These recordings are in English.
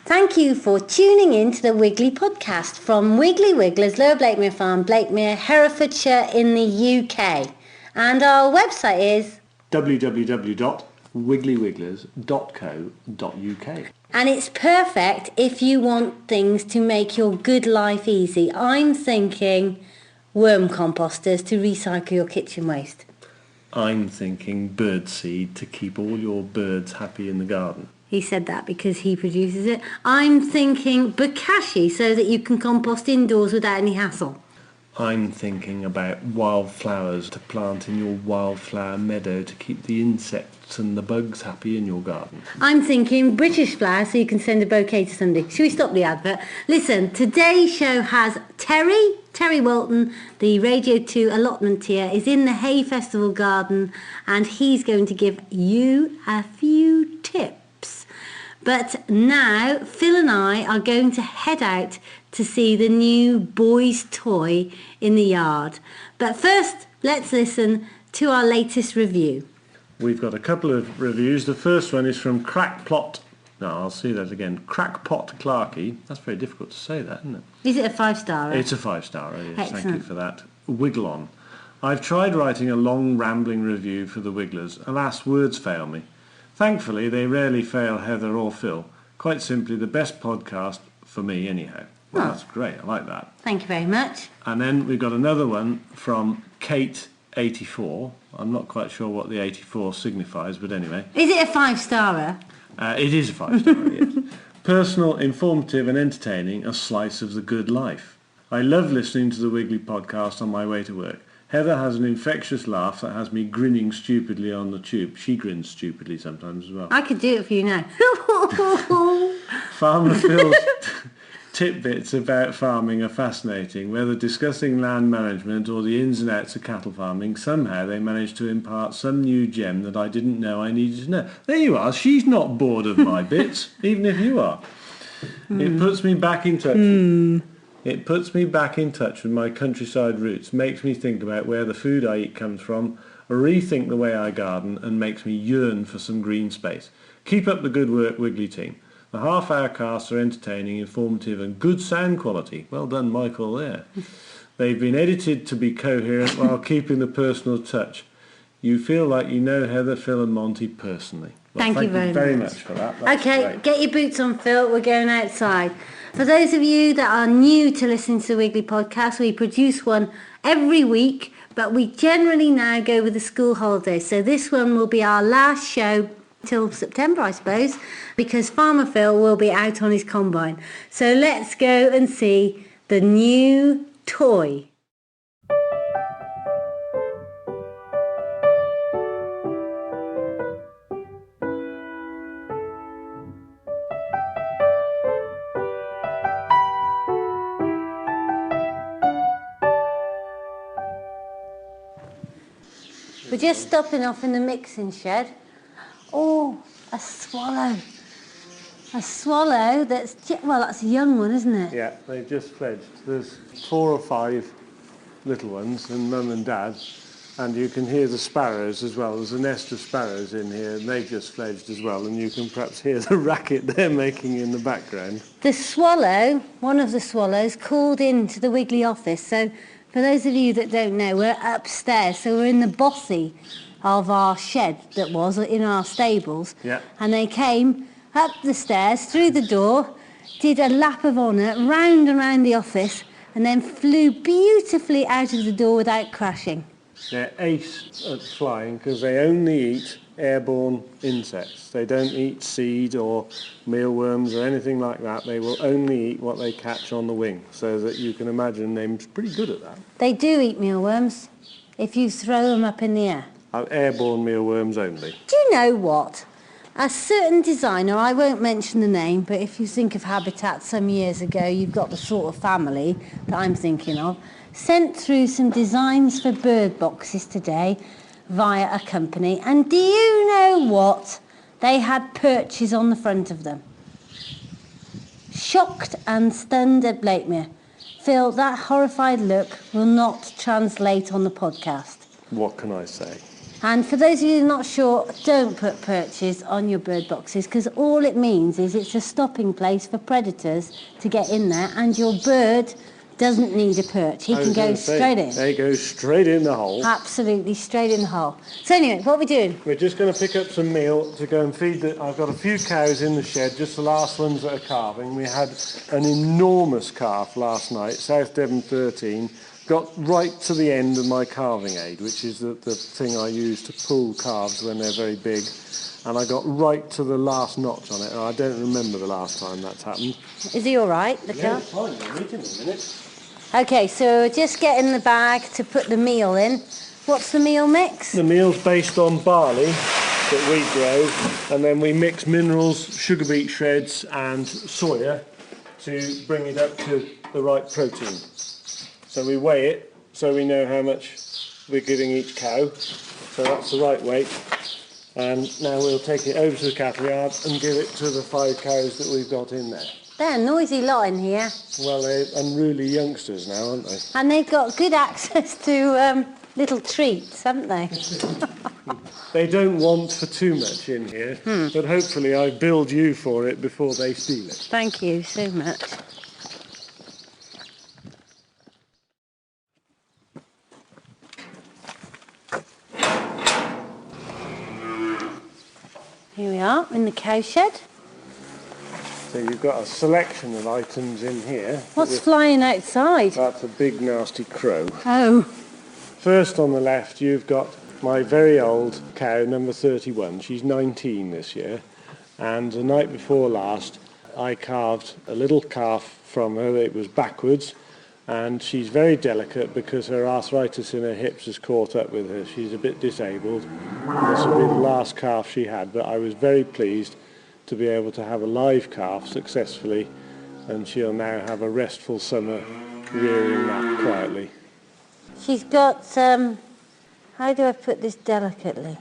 Thank you for tuning in to the Wiggly Podcast from Wiggly Wigglers, Lower Blakemere Farm, Blakemere, Herefordshire in the UK. And our website is www.wigglywigglers.co.uk. And it's perfect if you want things to make your good life easy. I'm thinking worm composters to recycle your kitchen waste. I'm thinking bird seed to keep all your birds happy in the garden. He said that because he produces it. I'm thinking bokashi so that you can compost indoors without any hassle. I'm thinking about wildflowers to plant in your wildflower meadow to keep the insects and the bugs happy in your garden. I'm thinking British flowers so you can send a bouquet to somebody. Should we stop the advert? Listen, today's show has Terry Walton, the Radio 2 allotmenteer, is in the Hay Festival garden and he's going to give you a few tips. But now Phil and I are going to head out to see the new boys' toy in the yard. But first, let's listen to our latest review. We've got a couple of reviews. The first one is from Crackpot. No, I'll see that again. Crackpot Clarkey. That's very difficult to say that, isn't it? Is it a 5-star? It's a 5-star, yes. Excellent. Thank you for that. Wiggle on. I've tried writing a long, rambling review for the Wigglers. Alas, words fail me. Thankfully, they rarely fail Heather or Phil. Quite simply, the best podcast for me, anyhow. Well, that's great. I like that. Thank you very much. And then we've got another one from Kate84. I'm not quite sure what the 84 signifies, but anyway. Is it a 5-starer? It is a 5-star, yes. Personal, informative and entertaining, a slice of the good life. I love listening to the Wiggly Podcast on my way to work. Heather has an infectious laugh that has me grinning stupidly on the tube. She grins stupidly sometimes as well. I could do it for you now. Farmer Phil's tidbits about farming are fascinating. Whether discussing land management or the ins and outs of cattle farming, somehow they manage to impart some new gem that I didn't know I needed to know. There you are. She's not bored of my bits, even if you are. It puts me back in touch. It puts me back in touch with my countryside roots, makes me think about where the food I eat comes from, rethink the way I garden, and makes me yearn for some green space. Keep up the good work, Wiggly team. The half-hour casts are entertaining, informative and good sound quality. Well done, Michael, there. They've been edited to be coherent while keeping the personal touch. You feel like you know Heather, Phil and Monty personally. Well, thank you very much for that. That's okay, great. Get your boots on, Phil. We're going outside. For those of you that are new to listening to the Wiggly Podcast, we produce one every week, but we generally now go with the school holidays. So this one will be our last show till September, I suppose, because Farmer Phil will be out on his combine. So let's go and see the new toy. We're just stopping off in the mixing shed. Oh, a swallow. A swallow that's, well, that's a young one, isn't it? Yeah, they've just fledged. There's 4 or 5 little ones and Mum and Dad, and you can hear the sparrows as well. There's a nest of sparrows in here, and they've just fledged as well, and you can perhaps hear the racket they're making in the background. The swallow, one of the swallows, called into the Wiggly office. So for those of you that don't know, we're upstairs, so we're in the bossy of our shed that was in our stables. Yeah. And they came up the stairs, through the door, did a lap of honour, round and round the office, and then flew beautifully out of the door without crashing. They're ace at flying because they only eat airborne insects. They don't eat seed or mealworms or anything like that. They will only eat what they catch on the wing, so that you can imagine they're pretty good at that. They do eat mealworms if you throw them up in the air. Airborne mealworms only. Do you know what? A certain designer, I won't mention the name, but if you think of Habitat some years ago, you've got the sort of family that I'm thinking of, sent through some designs for bird boxes today via a company. And do you know what? They had perches on the front of them. Shocked and stunned at Blakemere. Phil, that horrified look will not translate on the podcast. What can I say? And for those of you not sure, don't put perches on your bird boxes, because all it means is it's a stopping place for predators to get in there, and your bird doesn't need a perch. He can go straight in. They go straight in the hole. Absolutely, straight in the hole. So anyway, what are we doing? We're just going to pick up some meal to go and feed I've got a few cows in the shed, just the last ones that are calving. We had an enormous calf last night, South Devon 13. Got right to the end of my calving aid, which is the thing I use to pull calves when they're very big. And I got right to the last notch on it, and I don't remember the last time that's happened. Is he all right, the calf? It's fine, we'll meet him in a minute. Okay, so just get in the bag to put the meal in. What's the meal mix? The meal's based on barley that we grow, and then we mix minerals, sugar beet shreds and soya to bring it up to the right protein. So we weigh it so we know how much we're giving each cow. So that's the right weight. And now we'll take it over to the cattle yard and give it to the 5 cows that we've got in there. They're a noisy lot in here. Well, they're unruly youngsters now, aren't they? And they've got good access to little treats, haven't they? They don't want for too much in here, but hopefully I build you for it before they steal it. Thank you so much. Here we are in the cowshed. So you've got a selection of items in here. What's flying outside? That's a big nasty crow. Oh. First on the left you've got my very old cow, number 31. She's 19 this year. And the night before last I carved a little calf from her. It was backwards. And she's very delicate because her arthritis in her hips has caught up with her. She's a bit disabled. This will be the last calf she had, but I was very pleased to be able to have a live calf successfully, and she'll now have a restful summer rearing that quietly. She's got, how do I put this delicately?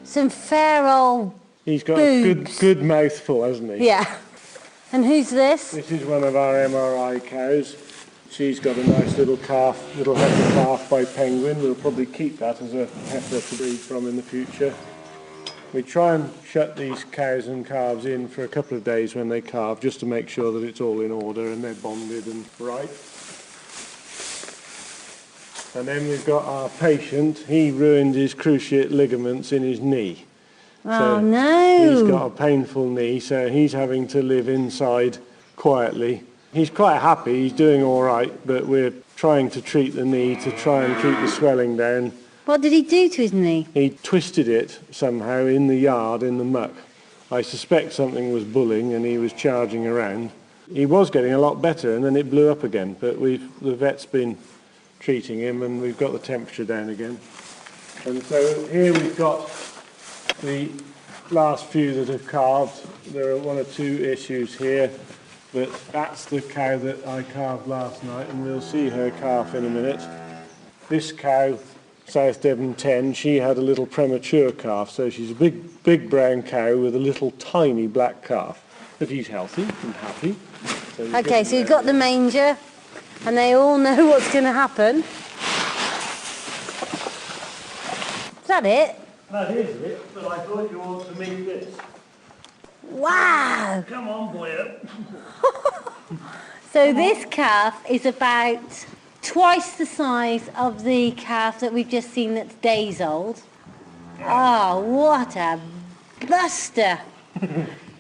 Some fair old He's got boobs. a good mouthful, hasn't he? Yeah. And who's this? This is one of our MRI cows. She's got a nice little calf, little heifer calf by Penguin. We'll probably keep that as a heifer to breed from in the future. We try and shut these cows and calves in for a couple of days when they calve, just to make sure that it's all in order and they're bonded and right. And then we've got our patient. He ruined his cruciate ligaments in his knee. Oh, no. He's got a painful knee, so he's having to live inside quietly. He's quite happy, he's doing all right, but we're trying to treat the knee to try and keep the swelling down. What did he do to his knee? He twisted it somehow in the yard, in the muck. I suspect something was bullying and he was charging around. He was getting a lot better and then it blew up again, but the vet's been treating him and we've got the temperature down again. And so here we've got the last few that have calved. There are 1 or 2 issues here. But that's the cow that I carved last night, and we'll see her calf in a minute. This cow, South Devon 10, she had a little premature calf, so she's a big brown cow with a little tiny black calf. But he's healthy and happy. Okay, so you've got the manger, and they all know what's going to happen. Is that it? That is it, but I thought you wanted to meet this. Wow! Come on, boy. So this calf is about twice the size of the calf that we've just seen that's days old. Oh, what a buster!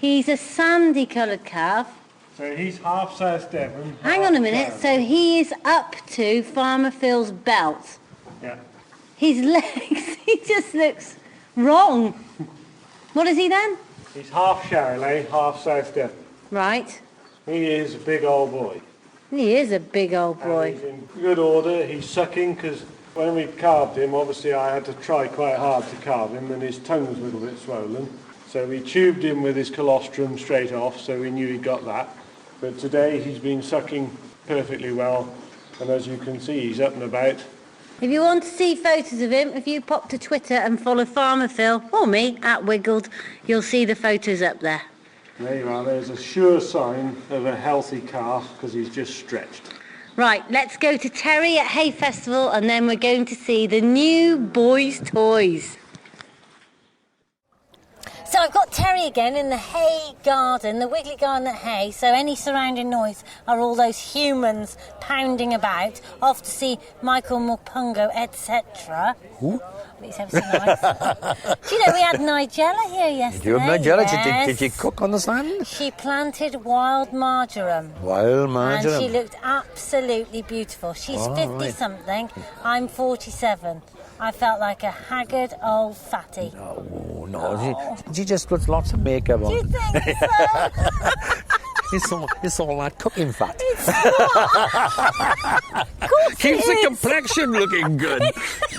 He's a sandy coloured calf. So he's half South Devon. Hang on a minute, so he is up to Farmer Phil's belt. Yeah. His legs, he just looks wrong. What is he then? He's half Charolais, half South Devon. Right. He is a big old boy. He is a big old boy. And he's in good order. He's sucking because when we carved him, obviously I had to try quite hard to carve him and his tongue was a little bit swollen. So we tubed him with his colostrum straight off, so we knew he got that. But today he's been sucking perfectly well, and as you can see, he's up and about. If you want to see photos of him, if you pop to Twitter and follow Farmer Phil, or me, @Wiggled, you'll see the photos up there. There you are, there's a sure sign of a healthy calf, because he's just stretched. Right, let's go to Terry at Hay Festival, and then we're going to see the new boys' toys. So I've got Terry again in the hay garden, the Wiggly garden at hay. So any surrounding noise are all those humans pounding about, off to see Michael Mupungo, etc. Who? He's ever so nice. Do you know, we had Nigella here yesterday? Did you have Nigella? Yes. Did you cook on the stand? She planted wild marjoram. Wild marjoram. And she looked absolutely beautiful. She's 50-something. I'm 47. I felt like a haggard old fatty. Oh, no. She just puts lots of makeup on. Do you think so? It's all that cooking fat. It's not. Keeps the complexion looking good.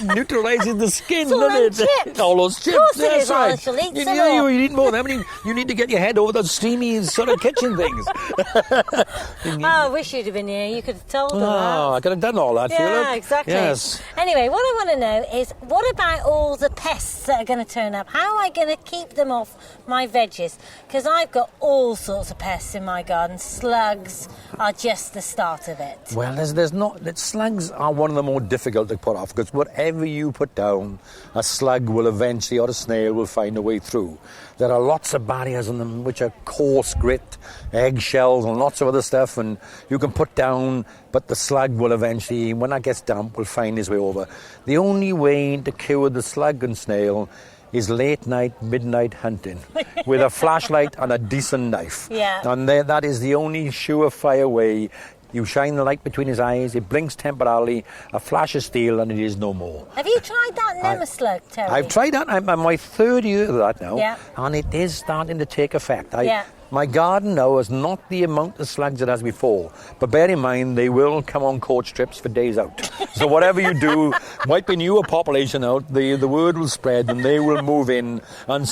Neutralising the skin, It's all doesn't them it? chips. All those chips. Of course it That's is. right. I shall eat you, some you, more. you need more than that. You need to get your head over those steamy sort of kitchen things. Oh, I wish you'd have been here. You could have told her that. I could have done all that. Yeah, exactly. Yes. Anyway, what I want to know is, what about all the pests that are going to turn up? How am I going to keep them off my veggies? Because I've got all sorts of pests in my garden. Slugs are just the start of it. Well, there's not. Slugs are one of the more difficult to put off, because whatever you put down, a slug will eventually, or a snail will find a way through. There are lots of barriers on them, which are coarse grit, eggshells, and lots of other stuff, and you can put down, but the slug will eventually, when that gets damp, will find his way over. The only way to cure the slug and snail is late night, midnight hunting with a flashlight and a decent knife. Yeah. And that is the only surefire way. You shine the light between his eyes, it blinks temporarily, a flash of steel, and it is no more. Have you tried that Nemeslug, Terry? I've tried that. I'm on my third year of that now, Yeah. and it is starting to take effect. Yeah. My garden now is not the amount of slugs it has before, but bear in mind they will come on coach trips for days out. So whatever you do, wiping your population out, the word will spread and they will move in. And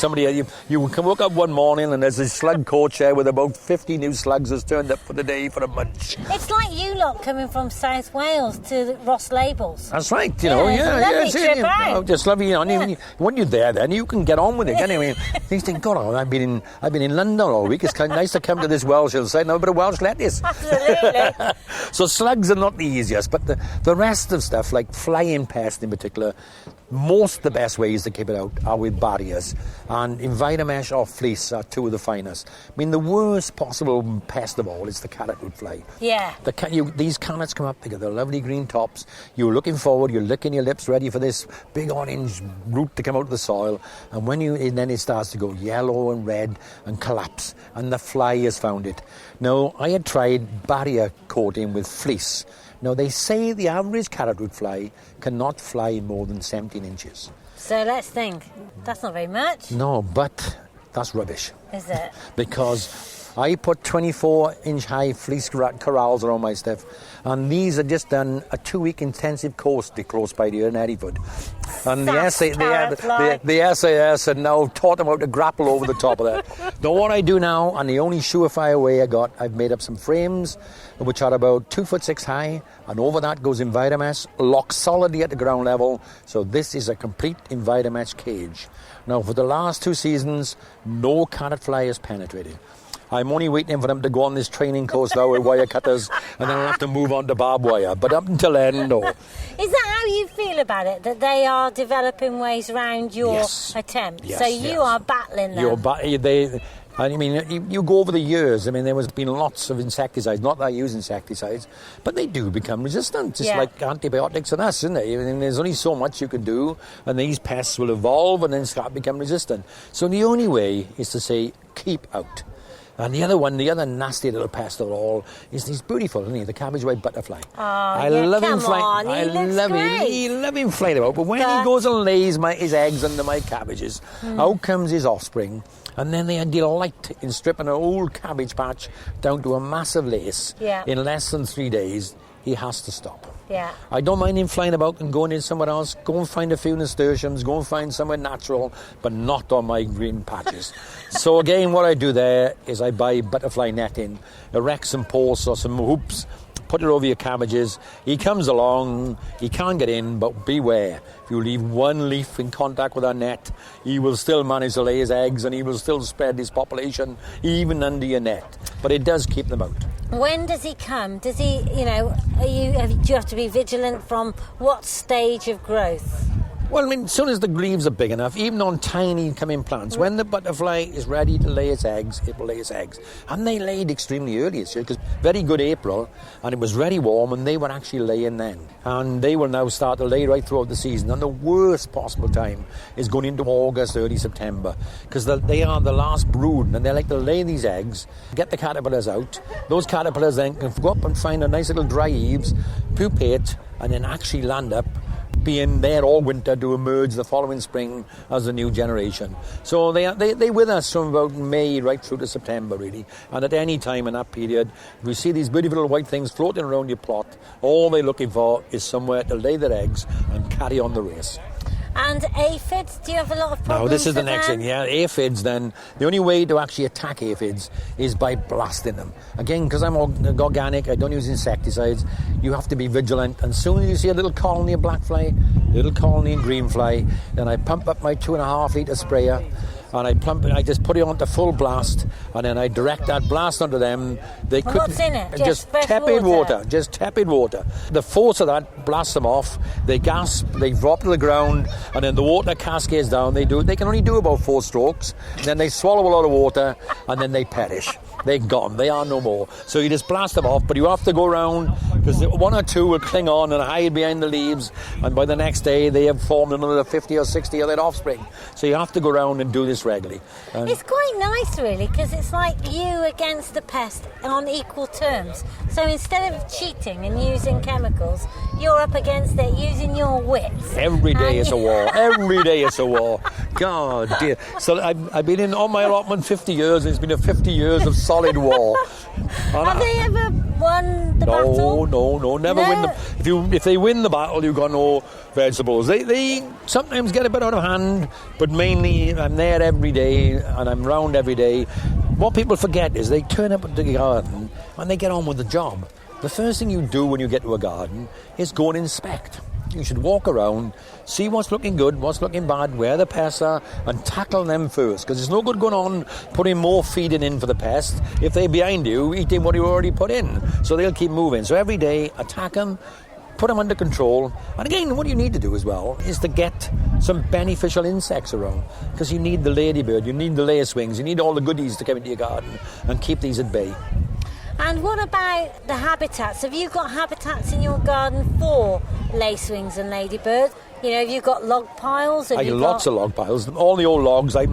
you can wake up one morning and there's a slug coach there with about 50 new slugs that's turned up for the day for a munch. It's like you lot coming from South Wales to Ross Labels. That's right, It's a lovely trip out. Just lovely, when you're there, then you can get on with it. Anyway, you think, God, I've been in London all week. It's kind of nice to come to this Welsh hillside and have a bit of Welsh lettuce. Absolutely. So slugs are not the easiest, but the rest of stuff, like flying pests in particular, most the best ways to keep it out are with barriers, and Enviromesh or fleece are two of the finest. I mean, the worst possible pest of all is the carrot root fly. Yeah. These carrots come up, they got their lovely green tops, you're looking forward, you're licking your lips ready for this big orange root to come out of the soil, and then it starts to go yellow and red and collapse, and the fly has found it. Now, I had tried barrier coating with fleece. Now, they say the average carrot root fly cannot fly more than 17 inches. So let's think. That's not very much. No, but that's rubbish. Is it? Because I put 24-inch high fleece corrals around my stuff, and these are just done a 2-week intensive course close by here in Hereford. And the SAS had now taught them how to grapple over the top of that. Now what I do now, and the only surefire way I've made up some frames which are about 2'6" high, and over that goes Enviromesh, locked solidly at the ground level. So this is a complete Enviromesh cage. Now for the last 2 seasons, no carrot fly has penetrated. I'm only waiting for them to go on this training course now with wire cutters, and then I'll have to move on to barbed wire. But up until then, no. Is that how you feel about it, that they are developing ways around your attempt? Yes, so you are battling them? You go over the years. I mean, there has been lots of insecticides. Not that I use insecticides, but they do become resistant, just like antibiotics and us, isn't it? I mean, there's only so much you can do, and these pests will evolve and then start to become resistant. So the only way is to say, keep out. And the other nasty little pest of all is beautiful, isn't he? The cabbage white butterfly. Oh, I love him flying. I love him flying about. But when he goes and lays his eggs under my cabbages, out comes his offspring, and then they delight in stripping an old cabbage patch down to a massive lace in less than 3 days. He has to stop. Yeah. I don't mind him flying about and going in somewhere else. Go and find a few nasturtiums, go and find somewhere natural, but not on my green patches. So again, what I do there is I buy butterfly netting, erect some posts or some hoops, put it over your cabbages. He comes along, he can't get in, but beware. If you leave one leaf in contact with our net, he will still manage to lay his eggs and he will still spread his population even under your net. But it does keep them out. When does he come? Does he, do you have to be vigilant from what stage of growth? Well, I mean, as soon as the leaves are big enough, even on tiny coming plants, when the butterfly is ready to lay its eggs, it will lay its eggs. And they laid extremely early this year, because very good April, and it was very warm, and they were actually laying then. And they will now start to lay right throughout the season. And the worst possible time is going into August, early September, because they are the last brood, and they like to lay these eggs, get the caterpillars out. Those caterpillars then can go up and find a nice little dry eaves, pupate, and then actually land up being there all winter to emerge the following spring as a new generation. So they with us from about May right through to September, really. And at any time in that period, if you see these beautiful little white things floating around your plot, all they're looking for is somewhere to lay their eggs and carry on the race. And aphids, do you have a lot of problems? No, this is the with next them? thing, yeah. Aphids, then, the only way to actually attack aphids is by blasting them. Again, because I'm organic, I don't use insecticides, you have to be vigilant. And soon as you see a little colony of black fly, little colony of green fly, then I pump up my 2.5 litre sprayer, and I just put it on to full blast, and then I direct that blast onto them. They Well, what's in it? Just fresh tepid water. Just tepid water. The force of that blasts them off. They gasp, they drop to the ground, and then the water cascades down. They can only do about 4 strokes. Then they swallow a lot of water, and then they perish. They're gone. They are no more. So you just blast them off, but you have to go around, because 1 or 2 will cling on and hide behind the leaves, and by the next day they have formed another 50 or 60 of their offspring. So you have to go around and do this regularly. It's quite nice, really, because it's like you against the pest on equal terms. So instead of cheating and using chemicals, you're up against it using your wits. Every day is a war. Every day is a war. God dear. So I've been in on my allotment 50 years, and it's been a 50 years of solid war. Have they ever won the battle? No, never win them. If they win the battle, you've got no vegetables. They sometimes get a bit out of hand, but mainly I'm there every day and I'm round every day. What people forget is they turn up at the garden and they get on with the job. The first thing you do when you get to a garden is go and inspect. You should walk around, see what's looking good, what's looking bad, where the pests are, and tackle them first. Because there's no good going on putting more feeding in for the pests if they're behind you, eating what you already put in. So they'll keep moving. So every day, attack them, put them under control. And again, what you need to do as well is to get some beneficial insects around. Because you need the ladybird, you need the lacewings, you need all the goodies to come into your garden and keep these at bay. And what about the habitats? Have you got habitats in your garden for lacewings and ladybirds? You know, have you got log piles? I got lots of log piles. All the old logs. I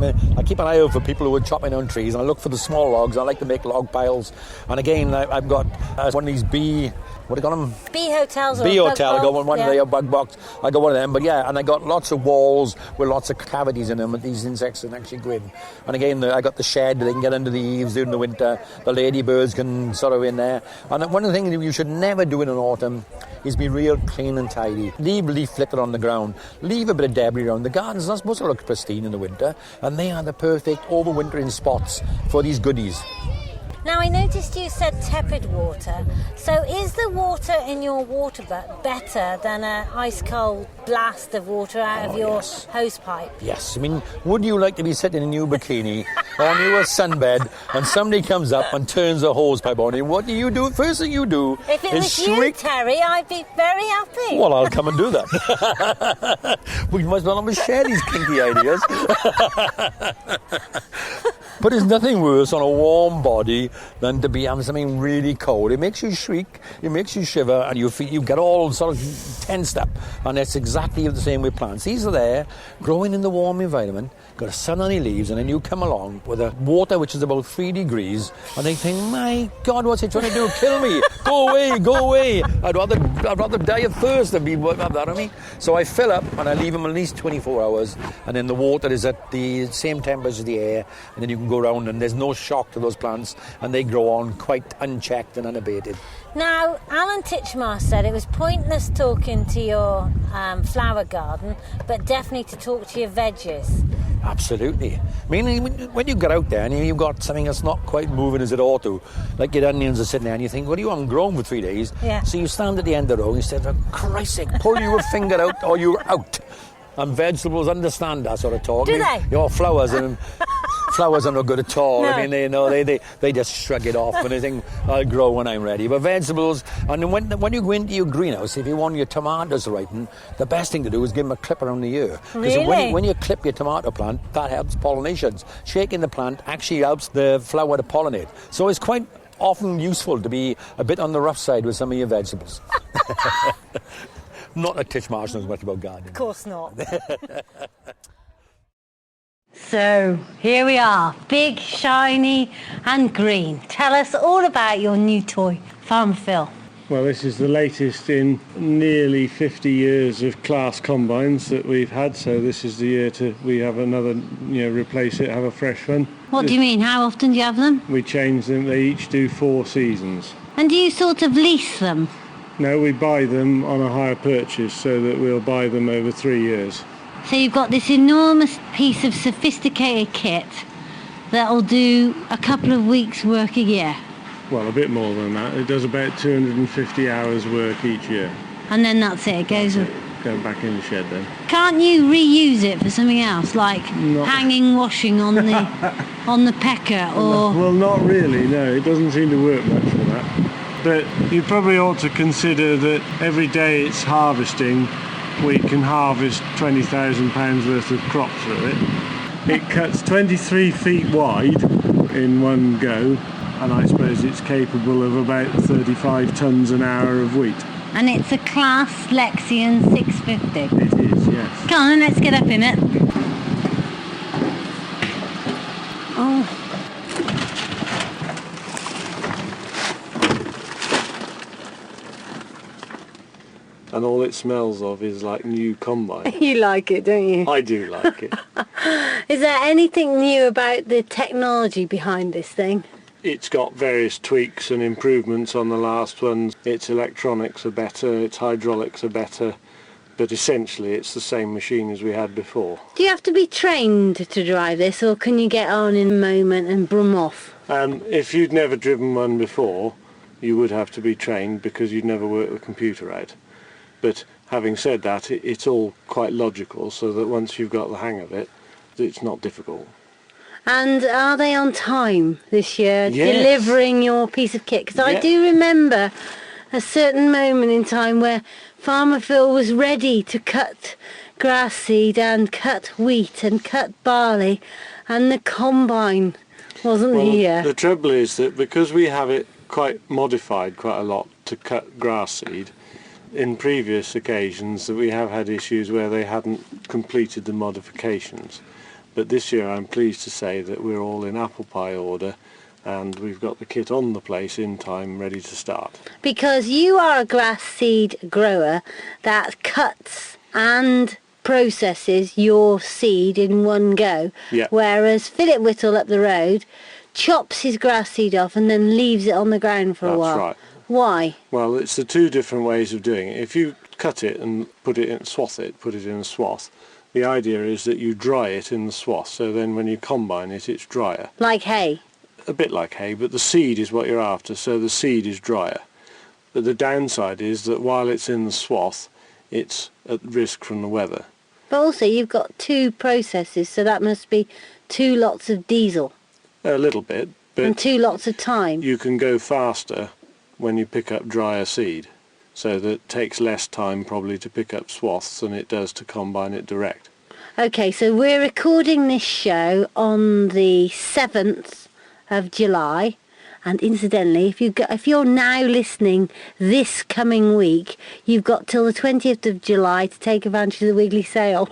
keep an eye out for people who are chopping down trees, and I look for the small logs. I like to make log piles. And again, I've got one of these what do you call them? Bee hotels. Bee hotel. I got one yeah. there, a bug box. I got one of them. But yeah, and I got lots of walls with lots of cavities in them that these insects can actually go in. And again, I got the shed. They can get under the eaves during the winter. The ladybirds can sort of in there. And one of the things that you should never do in an autumn is be real clean and tidy. Leave leaf litter on the ground. Leave a bit of debris around. The garden's not supposed to look pristine in the winter, and they are the perfect overwintering spots for these goodies. Now, I noticed you said tepid water. So is the water in your water butt better than an ice-cold blast of water out of your hose pipe? Yes. I mean, would you like to be sitting in your bikini on your sunbed and somebody comes up and turns a hose pipe on you? What do you do? First thing you do if it is was shriek. You, Terry, I'd be very happy. Well, I'll come and do that. We must well almost share these kinky ideas. But there's nothing worse on a warm body than to be having something really cold. It makes you shriek, it makes you shiver, and you get all sort of tensed up. And it's exactly the same with plants. These are there, growing in the warm environment, got sun on their leaves, and then you come along with a water which is about 3 degrees, and they think, my God, what's he trying to do? Kill me! Go away, go away! I'd rather die of thirst than be have that on me. So I fill up, and I leave them at least 24 hours, and then the water is at the same temperature as the air, and then you can go around, and there's no shock to those plants, and they grow on quite unchecked and unabated. Now, Alan Titchmarsh said it was pointless talking to your flower garden, but definitely to talk to your veggies. Absolutely. I mean, when you get out there and you've got something that's not quite moving as it ought to, like your onions are sitting there and you think, well, you haven't grown for 3 days. Yeah. So you stand at the end of the row and you say, for Christ's sake, pull your finger out or you're out. And vegetables understand that sort of talk. Do they? Your flowers and flowers are no good at all. No. I mean, they just shrug it off and they think, I'll grow when I'm ready. But vegetables, and when you go into your greenhouse, if you want your tomatoes to ripen, the best thing to do is give them a clip around the ear. Because Really? when you clip your tomato plant, that helps pollinations. Shaking the plant actually helps the flower to pollinate. So it's quite often useful to be a bit on the rough side with some of your vegetables. Not that Tish Marsh knows much about gardening. Of course not. So, here we are, big, shiny and green. Tell us all about your new toy, Farmer Phil. Well, this is the latest in nearly 50 years of class combines that we've had, so this is the year we have another, replace it, have a fresh one. What do you mean? How often do you have them? We change them, they each do 4 seasons. And do you sort of lease them? No, we buy them on a hire purchase, so that we'll buy them over 3 years. So you've got this enormous piece of sophisticated kit that'll do a couple of weeks' work a year. Well, a bit more than that. It does about 250 hours work each year. And then that's it, it goes... Go back in the shed then. Can't you reuse it for something else, like hanging washing on the on the pecker, or... Well, not really, no. It doesn't seem to work much for that. But you probably ought to consider that every day it's harvesting, we can harvest £20,000 worth of crops through it. It cuts 23 feet wide in one go, and I suppose it's capable of about 35 tonnes an hour of wheat. And it's a Class Lexion 650. It is, yes. Come on then, let's get up in it. Oh. And all it smells of is like new combine. You like it, don't you? I do like it. Is there anything new about the technology behind this thing? It's got various tweaks and improvements on the last ones. Its electronics are better, its hydraulics are better, but essentially it's the same machine as we had before. Do you have to be trained to drive this, or can you get on in a moment and brum off? If you'd never driven one before, you would have to be trained because you'd never worked the computer out. But having said that, it's all quite logical, so that once you've got the hang of it, it's not difficult. And are they on time this year, Yes. delivering your piece of kit? Because I do remember a certain moment in time where Farmer Phil was ready to cut grass seed and cut wheat and cut barley, and the combine wasn't here. The trouble is that because we have it quite modified quite a lot to cut grass seed, in previous occasions that we have had issues where they hadn't completed the modifications. But this year I'm pleased to say that we're all in apple pie order and we've got the kit on the place in time, ready to start. Because you are a grass seed grower that cuts and processes your seed in one go, whereas Philip Whittle up the road chops his grass seed off and then leaves it on the ground for a while. That's right. Why? Well, it's the two different ways of doing it. If you cut it and put it in a swath, the idea is that you dry it in the swath, so then when you combine it, it's drier. Like hay? A bit like hay, but the seed is what you're after, so the seed is drier. But the downside is that while it's in the swath, it's at risk from the weather. But also you've got two processes, so that must be 2 lots of diesel. A little bit, but... And 2 lots of time. You can go faster when you pick up drier seed, so that it takes less time probably to pick up swaths than it does to combine it direct. Okay, so we're recording this show on the 7th of July, and incidentally, if you're now listening this coming week, you've got till the 20th of July to take advantage of the Wiggly sale.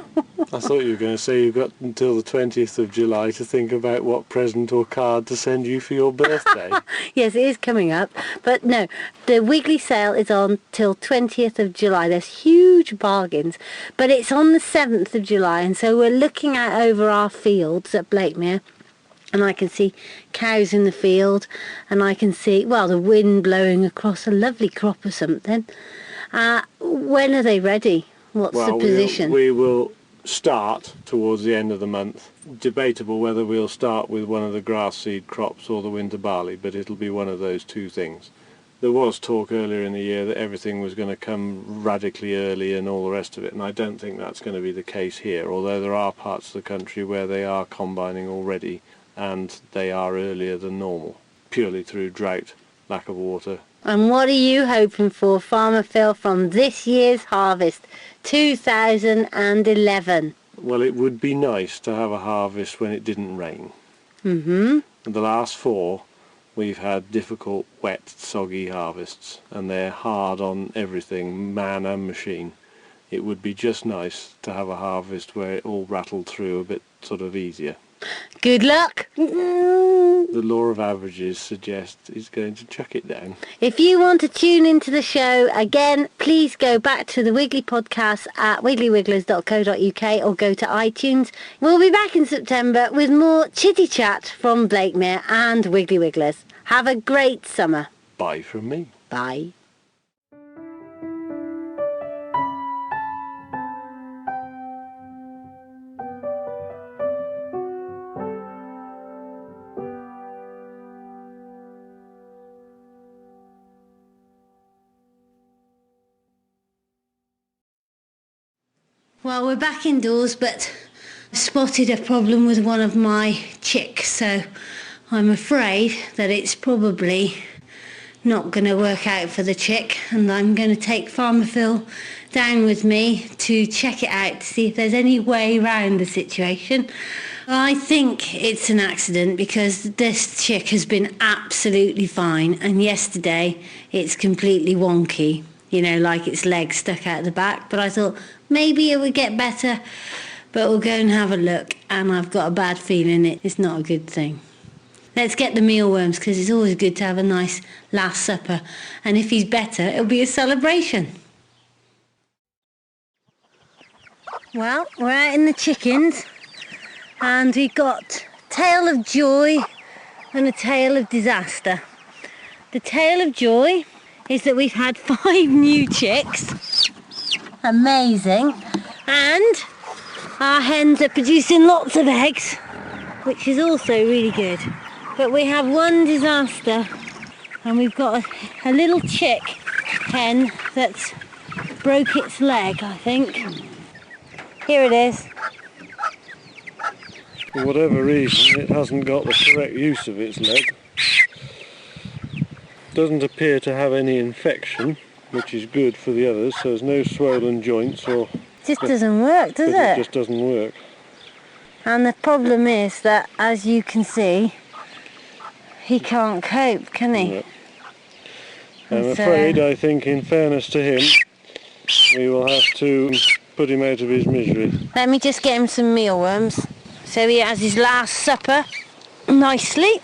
I thought you were going to say you've got until the 20th of July to think about what present or card to send you for your birthday. Yes, it is coming up, but no, the Wiggly sale is on till 20th of July. There's huge bargains, but it's on the 7th of July, and so we're looking out over our fields at Blakemere, and I can see cows in the field, and I can see, well, the wind blowing across a lovely crop or something. When are they ready? What's the position? We will start towards the end of the month. Debatable whether we'll start with one of the grass seed crops or the winter barley, but it'll be one of those two things. There was talk earlier in the year that everything was going to come radically early and all the rest of it, and I don't think that's going to be the case here, although there are parts of the country where they are combining already. and they are earlier than normal, purely through drought, lack of water. And what are you hoping for, Farmer Phil, from this year's harvest, 2011? Well, it would be nice to have a harvest when it didn't rain. Mm-hmm. The last 4, we've had difficult, wet, soggy harvests, and they're hard on everything, man and machine. It would be just nice to have a harvest where it all rattled through a bit sort of easier. Good luck. The law of averages suggests he's going to chuck it down. If you want to tune into the show again, please go back to the Wiggly Podcast at wigglywigglers.co.uk or go to iTunes. We'll be back in September with more chitty chat from Blakemere and Wiggly Wigglers. Have a great summer. Bye from me. Bye. Well, we're back indoors, but I spotted a problem with one of my chicks, so I'm afraid that it's probably not going to work out for the chick, and I'm going to take Farmer Phil down with me to check it out to see if there's any way around the situation. I think it's an accident because this chick has been absolutely fine, and yesterday it's completely wonky. You know, like its legs stuck out the back, but I thought maybe it would get better, but we'll go and have a look, and I've got a bad feeling it's not a good thing. Let's get the mealworms, because it's always good to have a nice last supper, and if he's better, it'll be a celebration. Well, we're out in the chickens, and we've got a tale of joy and a tale of disaster. The tale of joy is that we've had 5 new chicks. Amazing. And our hens are producing lots of eggs, which is also really good. But we have one disaster, and we've got a little chick hen that's broke its leg, I think. Here it is. For whatever reason, it hasn't got the correct use of its leg. Doesn't appear to have any infection, which is good for the others, so there's no swollen joints or... Just doesn't work, does it? It just doesn't work. And the problem is that, as you can see, he can't cope, can he? No. I'm afraid, I think, in fairness to him, we will have to put him out of his misery. Let me just get him some mealworms. So he has his last supper, nicely.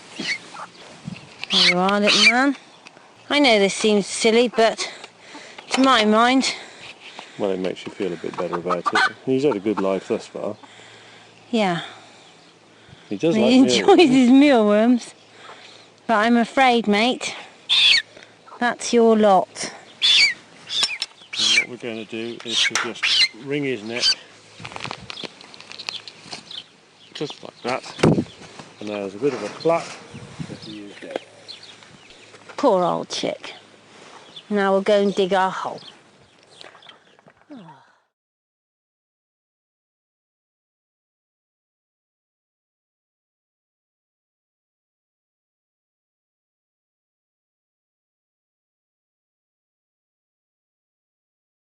There you are, little man. I know this seems silly, but to my mind... Well, it makes you feel a bit better about it. He's had a good life thus far. Yeah. He does He like enjoys his mealworms. But I'm afraid, mate, that's your lot. And what we're going to do is to just wring his neck. Just like that. And there's a bit of a flap that he is dead. Poor old chick. Now we'll go and dig our hole.